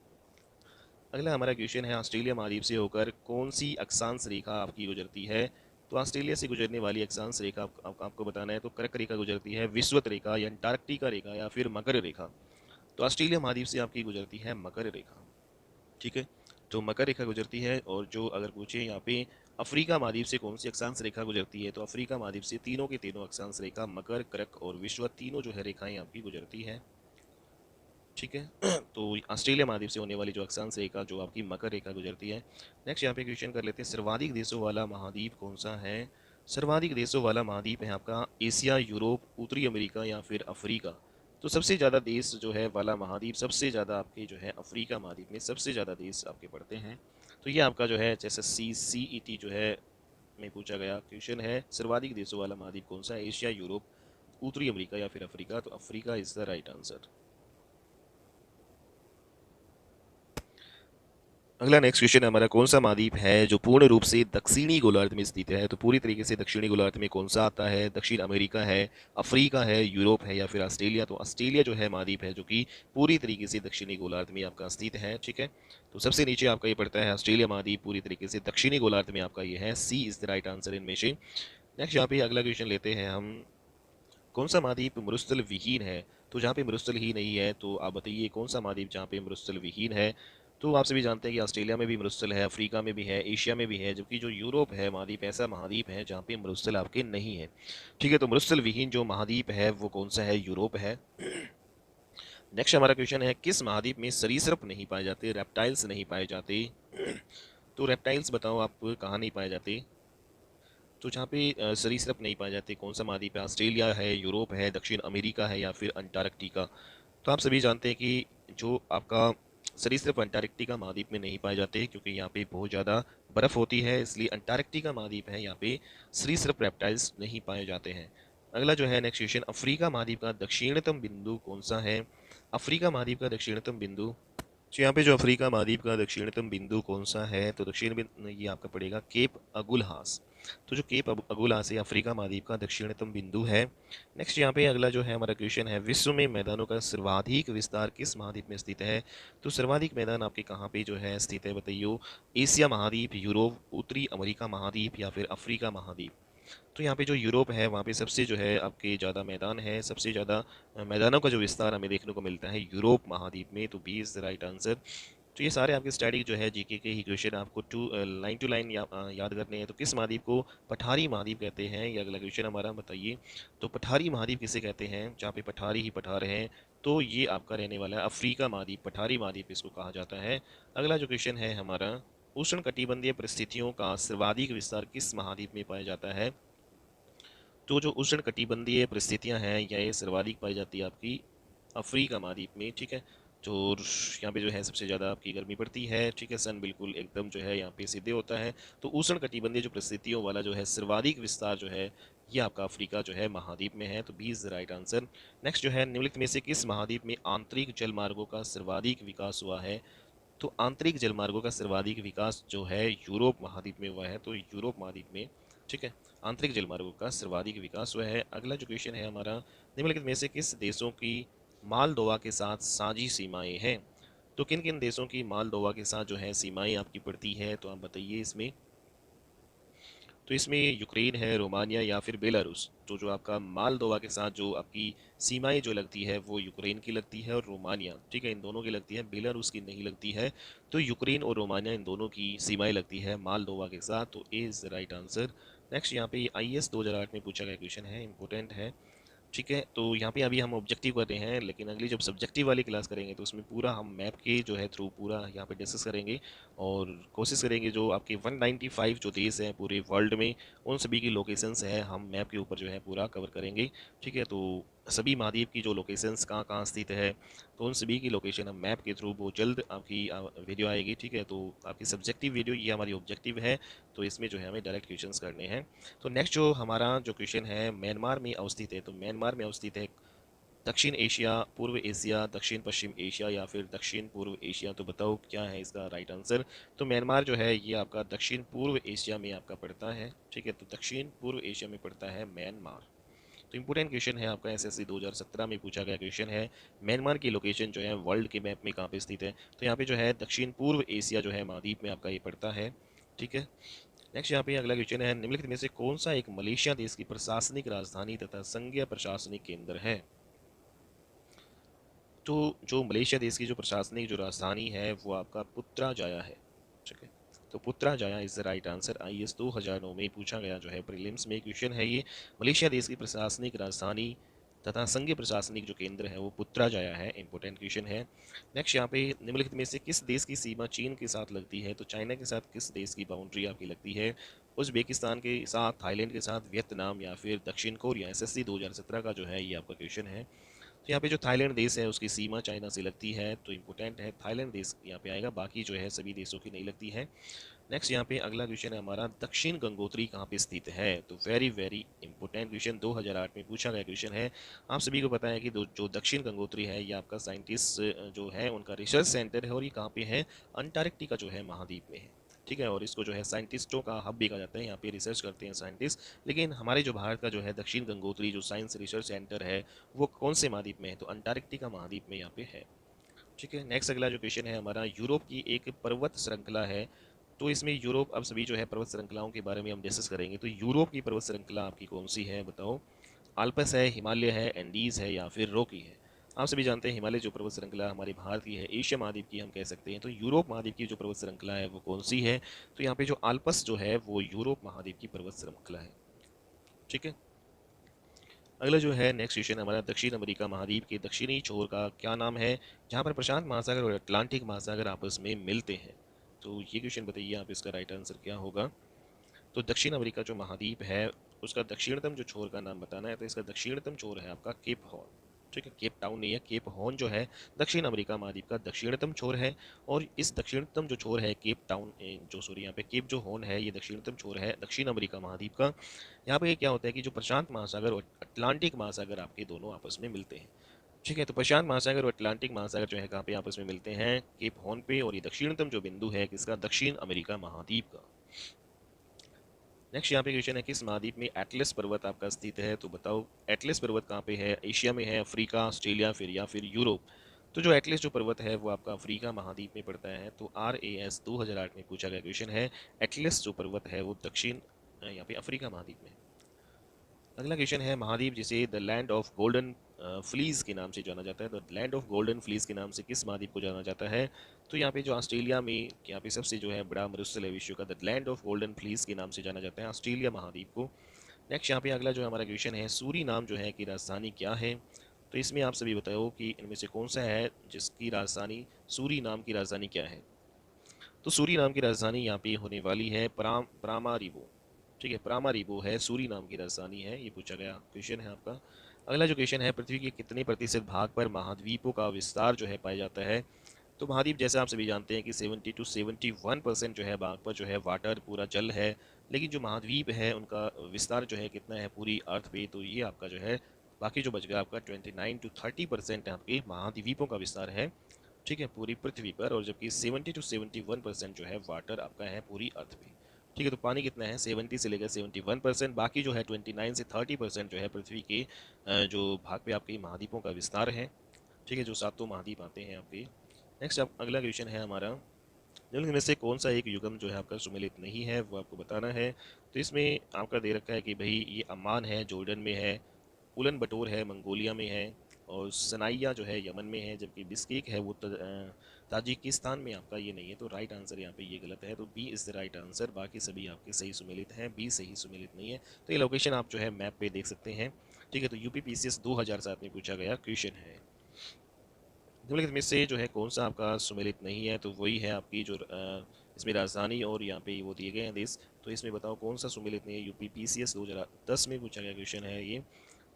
अगला हमारा क्वेश्चन है, ऑस्ट्रेलिया महाद्वीप से होकर कौन सी अक्षांश रेखा आपकी गुजरती है? तो ऑस्ट्रेलिया से गुजरने वाली अक्षांश रेखा आपको बताना है। तो कर्क रेखा गुजरती है, विषुवत रेखा, या अंटार्कटिका रेखा, या फिर मकर रेखा। तो ऑस्ट्रेलिया महाद्वीप से आपकी गुजरती है मकर रेखा। ठीक है, तो मकर रेखा गुजरती है। और जो अगर पूछे यहाँ पे अफ्रीका महाद्वीप से कौन सी अक्षांश रेखा गुजरती है, तो अफ्रीका महाद्वीप से तीनों के तीनों अक्षांश रेखा, मकर, कर्क और विषुवत, तीनों जो है रेखाएं आपकी गुजरती है। ठीक है, तो ऑस्ट्रेलिया महाद्वीप से होने वाली जो अक्षांश रेखा जो आपकी मकर रेखा गुजरती है। नेक्स्ट यहाँ पे क्वेश्चन कर लेते हैं, सर्वाधिक देशों वाला महाद्वीप कौन सा है? सर्वाधिक देशों वाला महाद्वीप है आपका एशिया, यूरोप, उत्तरी अमेरिका, या फिर अफ्रीका। तो सबसे ज़्यादा देश जो है वाला महाद्वीप, सबसे ज़्यादा आपके जो है अफ्रीका महाद्वीप में सबसे ज़्यादा देश आपके पड़ते हैं। तो ये आपका जो है जैसे CET जो है में पूछा गया क्वेश्चन है, सर्वाधिक देशों वाला महाद्वीप कौन सा है? एशिया, यूरोप, उत्तरी अमेरिका, या फिर अफ्रीका। तो Africa is the right answer. अगला नेक्स्ट क्वेश्चन हमारा, कौन सा महाद्वीप है जो पूर्ण रूप से दक्षिणी गोलार्ध में स्थित है? तो पूरी तरीके से दक्षिणी गोलार्ध में कौन सा आता है? दक्षिण अमेरिका है, अफ्रीका है, यूरोप है, या फिर ऑस्ट्रेलिया। तो ऑस्ट्रेलिया जो है महाद्वीप है जो कि पूरी तरीके से दक्षिणी गोलार्ध में आपका स्थित है। ठीक है, तो सबसे नीचे आपका ये पड़ता है ऑस्ट्रेलिया महाद्वीप, पूरी तरीके से दक्षिणी गोलार्ध में आपका ये है, सी इज द राइट आंसर इनमें से। नेक्स्ट यहाँ पे अगला क्वेश्चन लेते हैं हम, कौन सा महाद्वीप मरुस्थल विहीन है? तो जहाँ पे मरुस्थल ही नहीं है, तो आप बताइए कौन सा महाद्वीप जहाँ पे मरुस्थल विहीन है? तो आप सभी जानते हैं कि ऑस्ट्रेलिया में भी मरुस्थल है, अफ्रीका में भी है, एशिया में भी है, जबकि जो यूरोप है महाद्वीप, ऐसा महाद्वीप है जहाँ पे मरुस्थल आपके नहीं है। ठीक है, तो मरुस्थल विहीन जो महाद्वीप है वो कौन सा है? यूरोप है। नेक्स्ट हमारा क्वेश्चन है, किस महाद्वीप में सरीसृप नहीं पाए जाते, रेप्टाइल्स नहीं पाए जाते? तो रेप्टाइल्स बताओ आप कहाँ नहीं पाए जाते? तो जहाँ पे सरीसृप नहीं पाए जाते, कौन सा महाद्वीप है? ऑस्ट्रेलिया है, यूरोप है, दक्षिण अमेरिका है, या फिर अंटार्कटिका। तो आप सभी जानते हैं कि जो आपका सरीसृप अंटार्कटिका महाद्वीप में नहीं पाए जाते, क्योंकि यहाँ पे बहुत ज़्यादा बर्फ़ होती है, इसलिए अंटार्कटिका महाद्वीप है, यहाँ पे सरीसृप रेप्टाइल्स नहीं पाए जाते हैं। अगला जो है नेक्स्ट क्वेश्चन, अफ्रीका महाद्वीप का दक्षिणतम बिंदु कौन सा है? अफ्रीका महाद्वीप का दक्षिणतम बिंदु तो यहाँ पे जो अफ्रीका महाद्वीप का दक्षिणतम बिंदु कौन सा है, तो दक्षिण बिंदु ये आपका पड़ेगा केप अगुलहास। तो जो केप अगुलहास है अफ्रीका महाद्वीप का दक्षिणतम बिंदु है। नेक्स्ट यहाँ पे अगला जो है हमारा क्वेश्चन है, विश्व में मैदानों का सर्वाधिक विस्तार किस महाद्वीप में स्थित है। तो सर्वाधिक मैदान आपके कहाँ पे जो है स्थित है बताइए। एशिया महाद्वीप, यूरोप, उत्तरी अमेरिका महाद्वीप या फिर अफ्रीका महाद्वीप। तो यहाँ पे जो यूरोप है वहाँ पे सबसे जो है आपके ज़्यादा मैदान है, सबसे ज़्यादा मैदानों का जो विस्तार हमें देखने को मिलता है यूरोप महाद्वीप में, तो B is the right answer. तो ये सारे आपके स्टैटिक जो है जीके के ही क्वेश्चन आपको लाइन टू लाइन याद करने हैं। तो किस महाद्वीप को पठारी महाद्वीप कहते हैं, ये अगला क्वेश्चन हमारा बताइए। तो पठारी महाद्वीप किसे कहते हैं, जहाँ पे पठारी ही पठार हैं, तो ये आपका रहने वाला है अफ्रीका महाद्वीप, पठारी महाद्वीप इसको कहा जाता है। अगला जो क्वेश्चन है हमारा, उष्ण कटिबंधीय परिस्थितियों का सर्वाधिक विस्तार किस महाद्वीप में पाया जाता है। तो जो उष्ण कटिबंधीय परिस्थितियां हैं ये सर्वाधिक पाई जाती है आपकी अफ्रीका महाद्वीप में, ठीक है। तो यहाँ पे जो है सबसे ज़्यादा आपकी गर्मी पड़ती है, ठीक है, सन बिल्कुल एकदम जो है यहाँ पे सीधे होता है। तो उष्ण कटिबंधीय जो परिस्थितियों वाला जो है सर्वाधिक विस्तार जो है ये आपका अफ्रीका जो है महाद्वीप में है, तो B is the right answer. Next जो है, निम्नलिखित में से किस महाद्वीप में आंतरिक जलमार्गों का सर्वाधिक विकास हुआ है। तो आंतरिक जलमार्गों का सर्वाधिक विकास जो है यूरोप महाद्वीप में हुआ है, तो यूरोप महाद्वीप में, ठीक है, आंतरिक जलमार्गों का सर्वाधिक विकास हुआ है। अगला जो क्वेश्चन है हमारा, निम्नलिखित में से किस देशों की मालदोवा के साथ साझी सीमाएं हैं। तो किन किन देशों की मालदोवा के साथ जो है सीमाएं आपकी पड़ती है, तो आप बताइए इसमें। तो इसमें यूक्रेन है, रोमानिया या फिर बेलारूस। तो जो आपका मालदोवा के साथ जो आपकी सीमाएं जो लगती है वो यूक्रेन की लगती है और रोमानिया, ठीक है, इन दोनों की लगती है, बेलारूस की नहीं लगती है। तो यूक्रेन और रोमानिया इन दोनों की सीमाएं लगती है मालदोवा के साथ, तो A is the right answer. Next यहाँ पे IAS 2008 में पूछा गया क्वेश्चन है, इंपॉर्टेंट है, ठीक है। तो यहाँ पे अभी हम ऑब्जेक्टिव कर रहे हैं, लेकिन अगली जब सब्जेक्टिव वाली क्लास करेंगे तो उसमें पूरा हम मैप के जो है थ्रू पूरा यहाँ पे डिस्कस करेंगे और कोशिश करेंगे जो आपके 195 जो देश हैं पूरे वर्ल्ड में उन सभी की लोकेशंस है हम मैप के ऊपर जो है पूरा कवर करेंगे, ठीक है। तो सभी महाद्वीप की जो लोकेशंस कहाँ कहाँ स्थित है तो उन सभी की लोकेशन हम मैप के थ्रू बहुत जल्द आपकी वीडियो आएगी, ठीक है। तो आपकी सब्जेक्टिव वीडियो ये हमारी ऑब्जेक्टिव है, तो इसमें जो है हमें डायरेक्ट क्वेश्चंस करने हैं। तो नेक्स्ट जो हमारा जो क्वेश्चन है, म्यांमार में अवस्थित है, तो म्यांमार में अवस्थित है दक्षिण एशिया, पूर्व एशिया, दक्षिण पश्चिम एशिया या फिर दक्षिण पूर्व एशिया। तो बताओ क्या है इसका राइट आंसर। तो म्यांमार जो है ये आपका दक्षिण पूर्व एशिया में आपका पड़ता है, ठीक है। तो दक्षिण पूर्व एशिया में पड़ता है म्यांमार। तो इंपॉर्टेंट क्वेश्चन है आपका, SSC 2017 में पूछा गया क्वेश्चन है, म्यांमार की लोकेशन जो है वर्ल्ड के मैप में कहाँ पे स्थित है। तो यहाँ पे जो है दक्षिण पूर्व एशिया जो है महाद्वीप में आपका ये पड़ता है, ठीक है। नेक्स्ट यहाँ पे अगला क्वेश्चन है, निम्नलिखित में से कौन सा एक मलेशिया देश की प्रशासनिक राजधानी तथा संघीय प्रशासनिक केंद्र है। तो जो मलेशिया देश की जो प्रशासनिक जो राजधानी है वो आपका पुत्राजाया है, ठीक है। तो Putrajaya is the right answer. IAS 2009 में पूछा गया जो है प्रीलिम्स में क्वेश्चन है ये, मलेशिया देश की प्रशासनिक राजधानी तथा संघीय प्रशासनिक जो केंद्र है वो पुत्राजाया है, इंपॉर्टेंट क्वेश्चन है। नेक्स्ट यहाँ पे, निम्नलिखित में से किस देश की सीमा चीन के साथ लगती है। तो चाइना के साथ किस देश की बाउंड्री आपकी लगती है। उज्बेकिस्तान के साथ, थाईलैंड के साथ, वियतनाम या फिर दक्षिण कोरिया। SSC 2017 का जो है ये आपका क्वेश्चन है। तो यहाँ पे जो थाईलैंड देश है उसकी सीमा चाइना से लगती है, तो इंपॉर्टेंट है, थाईलैंड देश यहाँ पे आएगा, बाकी जो है सभी देशों की नहीं लगती है। नेक्स्ट यहाँ पे अगला क्वेश्चन है हमारा, दक्षिण गंगोत्री कहाँ पे स्थित है। तो वेरी वेरी इंपॉर्टेंट क्वेश्चन, 2008 में पूछा गया क्वेश्चन है। आप सभी को पता है कि जो दक्षिण गंगोत्री है ये आपका साइंटिस्ट जो है उनका रिसर्च सेंटर है और ये कहाँ पे है, अंटार्कटिका जो है महाद्वीप में है, ठीक है। और इसको जो है साइंटिस्टों का हब भी कहा जाता है, यहाँ पे रिसर्च करते हैं साइंटिस्ट। लेकिन हमारे जो भारत का जो है दक्षिण गंगोत्री जो साइंस रिसर्च सेंटर है वो कौन से महाद्वीप में है, तो अंटार्कटिका महाद्वीप में यहाँ पे है, ठीक है। नेक्स्ट अगला जो क्वेश्चन है हमारा, यूरोप की एक पर्वत श्रृंखला है। तो इसमें यूरोप, अब सभी जो है पर्वत श्रृंखलाओं के बारे में हम डिस्कस करेंगे। तो यूरोप की पर्वत श्रृंखला आपकी कौन सी है बताओ। आल्पस है, हिमालय है, एंडीज है या फिर रॉकी है। आप सभी जानते हैं हिमालय जो पर्वत श्रृंखला हमारे भारत की है, एशिया महाद्वीप की हम कह सकते हैं। तो यूरोप महाद्वीप की जो पर्वत श्रृंखला है वो कौन सी है। तो यहाँ पे जो आल्पस जो है वो यूरोप महाद्वीप की पर्वत श्रृंखला है, ठीक है। अगला जो है नेक्स्ट क्वेश्चन हमारा, दक्षिण अमेरिका महाद्वीप के दक्षिणी छोर का क्या नाम है, जहाँ पर प्रशांत महासागर और अटलांटिक महासागर आपस में मिलते हैं। तो ये क्वेश्चन बताइए आप, इसका राइट आंसर क्या होगा। तो दक्षिण अमेरिका जो महाद्वीप है उसका दक्षिणतम जो छोर का नाम बताना है, तो इसका दक्षिणतम छोर है आपका केप हॉर्न, ठीक है। केप टाउन नहीं है, केप हॉर्न जो है दक्षिण अमेरिका महाद्वीप का दक्षिणतम छोर है। और इस दक्षिणतम जो छोर है केप टाउन जो सॉरी यहाँ पे केप जो हॉर्न है ये दक्षिणतम छोर है दक्षिण अमेरिका महाद्वीप का। यहाँ पे क्या होता है कि जो प्रशांत महासागर और अटलांटिक महासागर आपके दोनों आपस में मिलते हैं। ठीक है, तो प्रशांत महासागर और अटलांटिक महासागर जो है कहाँ पे आपस में मिलते हैं? केप हॉर्न पे। और ये दक्षिणतम जो बिंदु है किसका? दक्षिण अमेरिका महाद्वीप का। नेक्स्ट यहाँ पे क्वेश्चन है, किस महाद्वीप में एटलस पर्वत आपका स्थित है? तो बताओ एटलस पर्वत कहाँ पे है? एशिया में है, अफ्रीका, ऑस्ट्रेलिया फिर या फिर यूरोप? तो जो एटलस जो पर्वत है वो आपका अफ्रीका महाद्वीप में पड़ता है। तो RAS 2008 में पूछा गया क्वेश्चन है, एटलस जो पर्वत है वो दक्षिण यहाँ पे अफ्रीका महाद्वीप में। अगला क्वेश्चन है, महाद्वीप जिसे the land of golden fleas के नाम से जाना जाता है, the land of golden fleas के नाम से किस महाद्वीप को जाना जाता है? तो यहाँ पे जो ऑस्ट्रेलिया में यहाँ पे सबसे जो है बड़ा मरुस्थल है विश्व का, the land of golden fleas के नाम से जाना जाता है ऑस्ट्रेलिया महाद्वीप को। नेक्स्ट यहाँ पे अगला जो हमारा क्वेश्चन है, सूरी नाम जो है की राजधानी क्या है? तो इसमें आप सभी बताओ कि इनमें से कौन सा है जिसकी राजधानी, सूरी नाम की राजधानी क्या है? तो सूरी नाम की राजधानी यहाँ पे होने वाली है प्रामारीबो। ठीक है, प्रामारीबो है सूरी नाम की राजधानी है, ये पूछा गया क्वेश्चन है आपका। अगला जो क्वेश्चन है, पृथ्वी के कितने प्रतिशत भाग पर महाद्वीपों का विस्तार जो है पाया जाता है? तो महाद्वीप जैसे आप सभी जानते हैं कि 70 to 71% जो है भाग पर जो है वाटर पूरा जल है, लेकिन जो महाद्वीप है उनका विस्तार जो है कितना है पूरी अर्थ पे? तो ये आपका जो है बाकी जो बच गया आपका 29 to 30% आपके महाद्वीपों का विस्तार है, ठीक है, पूरी पृथ्वी पर। और जबकि 70 to 71% जो है वाटर आपका है पूरी अर्थ पे। ठीक है, तो पानी कितना है? 70 से लेकर 71%, बाकी जो है 29 से 30% जो है पृथ्वी के जो भाग पे आपके महाद्वीपों का विस्तार है। ठीक है, जो सातों महाद्वीप आते हैं आपके। नेक्स्ट आप अगला क्वेश्चन है हमारा, निम्न में से कौन सा एक युगम जो है आपका सुमेलित नहीं है, वो आपको बताना है। तो इसमें आपका दे रखा है कि भाई ये अम्मान है, जॉर्डन में है, उलन बटोर है, मंगोलिया में है, और सनाइया जो है यमन में है, जबकि बिस्केक है वो ताजिकिस्तान में आपका ये नहीं है। तो राइट आंसर यहाँ पे ये गलत है, तो B is the right answer. बाकी सभी आपके सही सुमेलित हैं, बी सही सुमेलित नहीं है। तो ये लोकेशन आप जो है मैप पे देख सकते हैं। ठीक है, तो UPPCS 2007 में पूछा गया क्वेश्चन है। निम्नलिखित में से जो है कौन सा आपका सुमेलित नहीं है? तो वही है आपकी जो इसमें राजधानी और यहाँ पे वो दिए गए हैं देश। तो इसमें बताओ कौन सा सुमेलित नहीं है? UPPCS 2010 में पूछा गया क्वेश्चन है ये।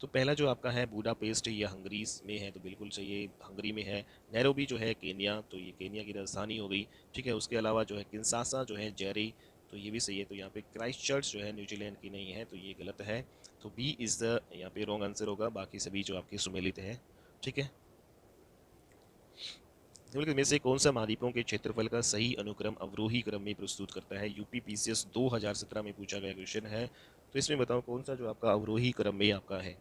तो पहला जो आपका है बूडापेस्ट या हंगरी में है, तो बिल्कुल सही है, हंगरी में है। नैरोबी जो है केनिया, तो ये केनिया की राजधानी हो गई। ठीक है, उसके अलावा जो है किंसासा जो है जेरी, तो ये भी सही है। तो यहाँ पे क्राइस्ट चर्च जो है न्यूजीलैंड की नहीं है, तो ये गलत है। तो बी इज़ द यहाँ पे रॉन्ग आंसर होगा। बाकी सभी जो आपके सुमेलित हैं। ठीक है, निम्नलिखित में से कौन सा महाद्वीपों के क्षेत्रफल का सही अनुक्रम अवरोही क्रम में प्रस्तुत करता है? UPPCS 2017 में पूछा गया क्वेश्चन है। तो इसमें बताओ कौन सा जो आपका अवरोही क्रम में आपका है?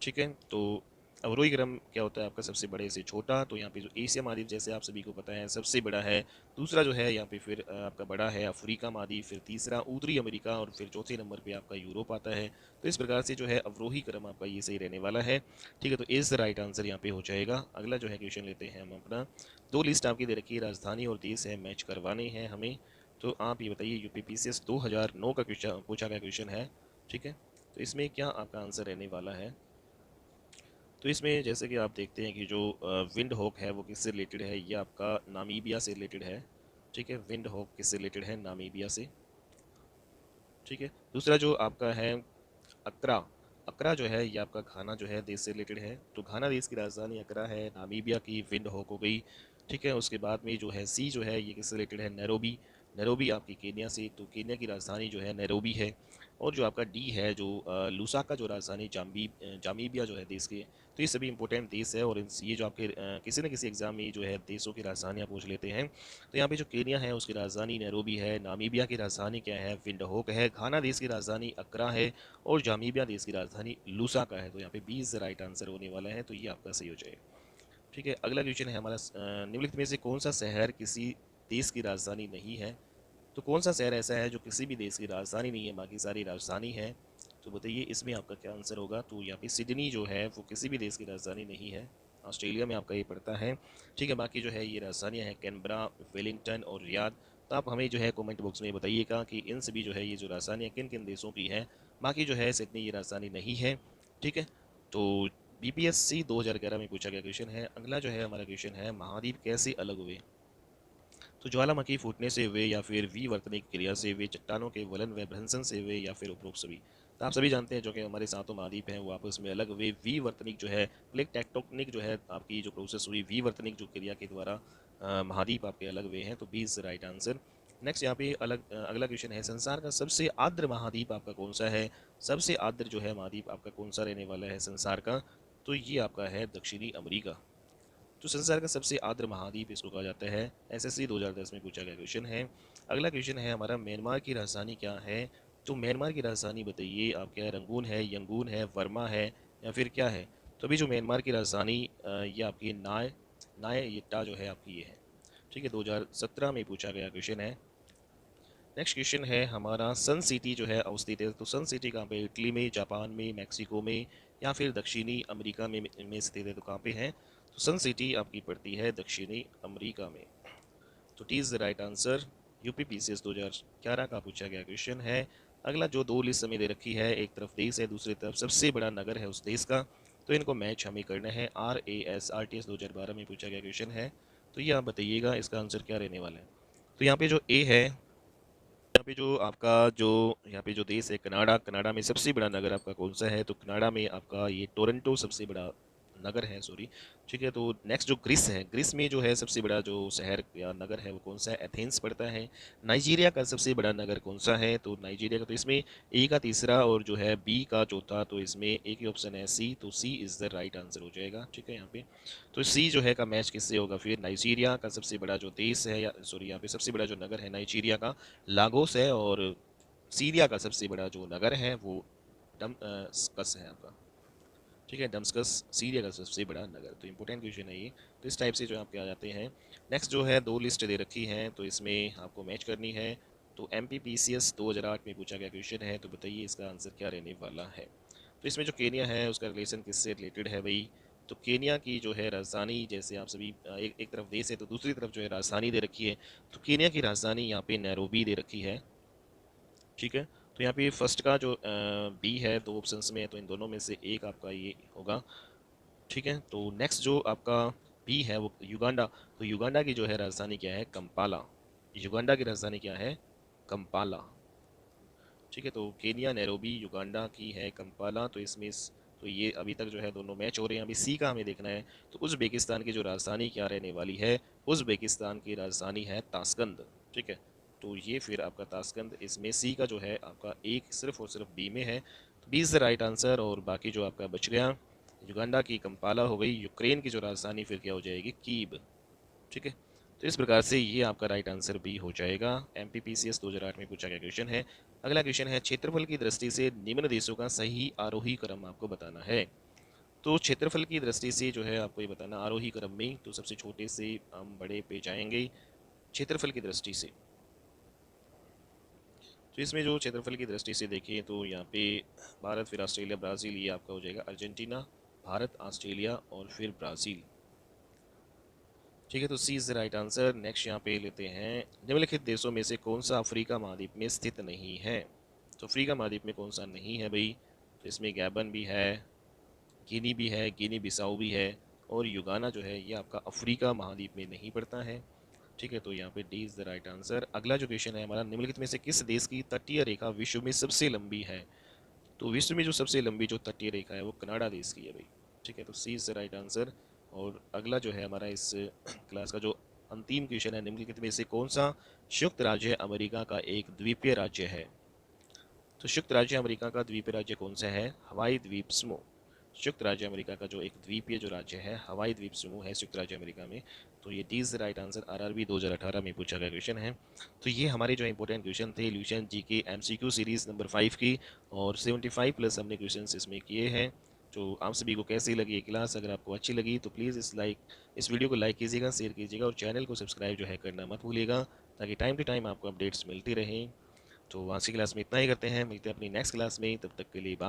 ठीक है, तो अवरोही क्रम क्या होता है आपका? सबसे बड़े से छोटा। तो यहाँ पे जो एशिया महाद्वीप जैसे आप सभी को पता है सबसे बड़ा है। दूसरा जो है यहाँ पे फिर आपका बड़ा है अफ्रीका महाद्वीप, फिर तीसरा उत्तरी अमेरिका, और फिर चौथे नंबर पे आपका यूरोप आता है। तो इस प्रकार से जो है अवरोही क्रम आपका ये सही रहने वाला है। ठीक है, तो इस राइट आंसर यहाँ पे हो जाएगा। अगला जो है क्वेश्चन लेते हैं हम अपना। दो लिस्ट आपकी दे रखी है, राजधानी और देश है, मैच करवाने हैं हमें। तो आप ये बताइए, UPPCS 2009 का क्वेश्चन पूछा गया क्वेश्चन है। ठीक है, तो इसमें क्या आपका आंसर रहने वाला है? तो इसमें जैसे कि आप देखते हैं कि जो विंड हॉक है वो किससे रिलेटेड है? ये आपका नामीबिया से रिलेटेड है। ठीक है, विंड हॉक किससे रिलेटेड है? नामीबिया से। ठीक है, दूसरा जो आपका है अक्रा, अक्रा जो है ये आपका घाना जो है देश से रिलेटेड है। तो घाना देश की राजधानी अक्रा है। नामीबिया की विंड हॉक हो गई। ठीक है, उसके बाद में जो है सी जो है ये किससे रिलेटेड है? नैरोबी, नैरोबी आपकी केनिया से। तो केनिया की राजधानी जो है नैरोबी है। और जो आपका डी है जो लूसाका जो राजधानी जामीबिया जो है देश के। तो ये सभी इंपॉर्टेंट देश है, और ये जो आपके किसी न किसी एग्जाम में जो है देशों की राजधानियाँ पूछ लेते हैं। तो यहाँ पे जो केनिया है उसकी राजधानी नैरोबी है, नामीबिया की राजधानी क्या है? विंडहोक है, घाना देश की राजधानी अक्रा है, और जामीबिया देश की राजधानी लूसाका है। तो यहाँ पे बी इज राइट आंसर होने वाला है, तो ये आपका सही हो जाएगा। ठीक है, अगला क्वेश्चन है हमारा, निम्नलिखित में से कौन सा शहर किसी देश की राजधानी नहीं है? तो कौन सा शहर ऐसा है जो किसी भी देश की राजधानी नहीं है, बाकी सारी राजधानी है? तो बताइए इसमें आपका क्या आंसर होगा? तो यहाँ पे सिडनी जो है वो किसी भी देश की राजधानी नहीं है, ऑस्ट्रेलिया में आपका ये पड़ता है। ठीक है, बाकी जो है ये राजधानियाँ हैं कैनबरा, वेलिंगटन और रियाद। तो आप हमें जो है कमेंट बॉक्स में बताइएगा कि इन सभी जो है ये जो राजधानियाँ किन किन देशों की हैं। बाकी जो है सिडनी ये राजधानी नहीं है। ठीक है, तो BPSC 2011 में पूछा गया क्वेश्चन है। अगला जो है हमारा क्वेश्चन है, महाद्वीप कैसे अलग हुए? तो ज्वालामुखी फूटने से हुए, या फिर विवर्तनिक क्रिया से हुए, चट्टानों के वलन व भ्रंशन से हुए, या फिर उपरोक्त सभी? तो आप सभी जानते हैं जो कि हमारे सातों महाद्वीप हैं वो आपस में अलग हुए। विवर्तनिक जो है प्लेट टेक्टोनिक जो है आपकी जो प्रोसेस हुई, विवर्तनिक जो क्रिया के द्वारा महाद्वीप आपके अलग हुए हैं। तो B is right answer. Next यहाँ पे अगला क्वेश्चन है, संसार का सबसे आर्द्र महाद्वीप आपका कौन सा है? सबसे आर्द्र जो है महाद्वीप आपका कौन सा रहने वाला है संसार का? तो ये आपका है दक्षिणी अमेरिका। जो संसार का सबसे आर्द्र महाद्वीप इसको कहा जाता है, एसएससी 2010 में पूछा गया क्वेश्चन है। अगला क्वेश्चन है हमारा, म्यांमार की राजधानी क्या है? तो म्यांमार की राजधानी बताइए आप, क्या है? रंगून है, यंगून है, वर्मा है, या फिर क्या है? तो अभी जो म्यांमार की राजधानी ये आपकी नाय नाय यिट्टा जो है आपकी ये है। ठीक है, 2017 में पूछा गया क्वेश्चन है। नेक्स्ट क्वेश्चन है हमारा, सन सिटी जो है अवस्थित है, तो सन सिटी कहाँ पे? इटली में, जापान में, मैक्सिको में, या फिर दक्षिणी अमेरिका में स्थित है, तो कहाँ पे है? तो सन सिटी आपकी पड़ती है दक्षिणी अमेरिका में। तो T is the right answer. UP PCS 2011 का पूछा गया क्वेश्चन है। अगला जो दो लिस्ट हमें दे रखी है, एक तरफ देश है, दूसरी तरफ सबसे बड़ा नगर है उस देश का, तो इनको मैच हमें करना है। RAS 2012 में पूछा गया क्वेश्चन है। तो ये आप बताइएगा इसका आंसर क्या रहने वाला है। तो यहाँ पे जो ए है, यहाँ पे जो आपका जो यहाँ पे जो देश है कनाडा, कनाडा में सबसे बड़ा नगर आपका कौन सा है? तो कनाडा में आपका ये टोरंटो सबसे बड़ा नगर है, सॉरी। ठीक है, तो नेक्स्ट जो ग्रीस है, ग्रीस में जो है सबसे बड़ा जो शहर या नगर है वो कौन सा है? एथेंस पड़ता है। नाइजीरिया का सबसे बड़ा नगर कौन सा है? तो नाइजीरिया का, तो इसमें ए का तीसरा और जो है बी का चौथा, तो इसमें एक ही ऑप्शन है सी, तो C is the right answer हो जाएगा। ठीक है, यहाँ पे तो सी जो है का मैच किससे होगा फिर? नाइजीरिया का सबसे बड़ा जो देश है, या सॉरी यहाँ पे सबसे बड़ा जो नगर है नाइजीरिया का लागोस है, और सीरिया का सबसे बड़ा जो नगर है वो डमस्कस है आपका। ठीक है, डमस्कस सीरिया का सबसे बड़ा नगर। तो इंपॉर्टेंट क्वेश्चन है ये। तो इस टाइप से जो आपके आ जाते हैं। नेक्स्ट जो है दो लिस्ट दे रखी हैं, तो इसमें आपको मैच करनी है। तो MPPCS 2008 में पूछा गया क्वेश्चन है, तो बताइए इसका आंसर क्या रहने वाला है। तो इसमें जो केनिया है उसका रिलेशन किससे रिलेटेड है भाई? तो केनिया की जो है राजधानी, जैसे आप सभी एक तरफ देश है तो दूसरी तरफ जो है राजधानी दे रखी है। तो केनिया की राजधानी यहाँ पे नैरोबी दे रखी है। ठीक है, तो यहाँ पे फर्स्ट का जो बी है, दो ऑप्शंस में है, तो इन दोनों में से एक आपका ये होगा। ठीक है, तो नेक्स्ट जो आपका बी है वो युगांडा। तो युगांडा की जो है राजधानी क्या है? कंपाला। युगांडा की राजधानी क्या है? कंपाला। ठीक है, तो केनिया नैरोबी, युगांडा की है कंपाला। तो इसमें तो ये अभी तक जो है दोनों मैच हो रहे हैं। अभी सी का हमें देखना है। तो उज़्बेकिस्तान की जो राजधानी क्या रहने वाली है? उज़्बेकिस्तान की राजधानी है ताशकंद। ठीक है, तो ये फिर आपका ताशकंद, इसमें सी का जो है आपका एक सिर्फ और सिर्फ बी में है। तो B is the right answer. और बाकी जो आपका बच गया, युगांडा की कंपाला हो गई, यूक्रेन की जो राजधानी फिर क्या हो जाएगी? कीव। ठीक है, तो इस प्रकार से ये आपका राइट आंसर भी हो जाएगा। MPPCS 2008 में पूछा गया क्वेश्चन है। अगला क्वेश्चन है, क्षेत्रफल की दृष्टि से निम्न देशों का सही आरोही क्रम आपको बताना है। तो क्षेत्रफल की दृष्टि से जो है आपको ये बताना आरोही क्रम में, तो सबसे छोटे से हम बड़े पे जाएंगे क्षेत्रफल की दृष्टि से। तो इसमें जो क्षेत्रफल की दृष्टि से देखें तो यहाँ पे भारत, फिर ऑस्ट्रेलिया, ब्राज़ील, ये आपका हो जाएगा अर्जेंटीना, भारत, ऑस्ट्रेलिया और फिर ब्राज़ील। ठीक है, तो C is the right answer. Next यहाँ पे लेते हैं, निम्नलिखित देशों में से कौन सा अफ्रीका महाद्वीप में स्थित नहीं है? तो अफ्रीका महाद्वीप में कौन सा नहीं है भाई? तो इसमें गैबन भी है, गिनी भी है, गिनी बिसाऊ भी है, और युगाना जो है ये आपका अफ्रीका महाद्वीप में नहीं पड़ता है। ठीक है, तो यहाँ पे D is the right answer. अगला जो क्वेश्चन है हमारा, निम्नलिखित में से किस देश की तटीय रेखा विश्व में सबसे लंबी है? तो विश्व में जो सबसे लंबी जो तटीय रेखा है वो कनाडा देश की है भाई। ठीक है, तो C is the right answer. और अगला जो है हमारा इस क्लास का जो अंतिम क्वेश्चन है, निम्नलिखित में से कौन सा संयुक्त राज्य अमेरिका का एक द्वीपीय राज्य है? तो संयुक्त राज्य अमेरिका का द्वीपीय राज्य कौन सा है? हवाई द्वीप समूह। संयुक्त राज्य अमेरिका का जो एक द्वीपीय जो राज्य है, हवाई द्वीप समूह है संयुक्त राज्य अमेरिका में। तो ये D is the right answer. RRB 2018 में पूछा गया क्वेश्चन है। तो ये हमारे जो इंपॉर्टेंट क्वेश्चन थे ल्यूशन जी के MCQ सीरीज नंबर 5 की, और 75+ हमने क्वेश्चन इसमें किए हैं। तो आप सभी को कैसी लगी ये क्लास? अगर आपको अच्छी लगी तो प्लीज़ इस वीडियो को लाइक कीजिएगा, शेयर कीजिएगा, और चैनल को सब्सक्राइब जो है करना मत भूलिएगा, ताकि टाइम टू टाइम आपको अपडेट्स मिलती रहें। तो आज की क्लास में इतना ही करते हैं, मिलते हैं अपनी नेक्स्ट क्लास में, तब तक के लिए बाय।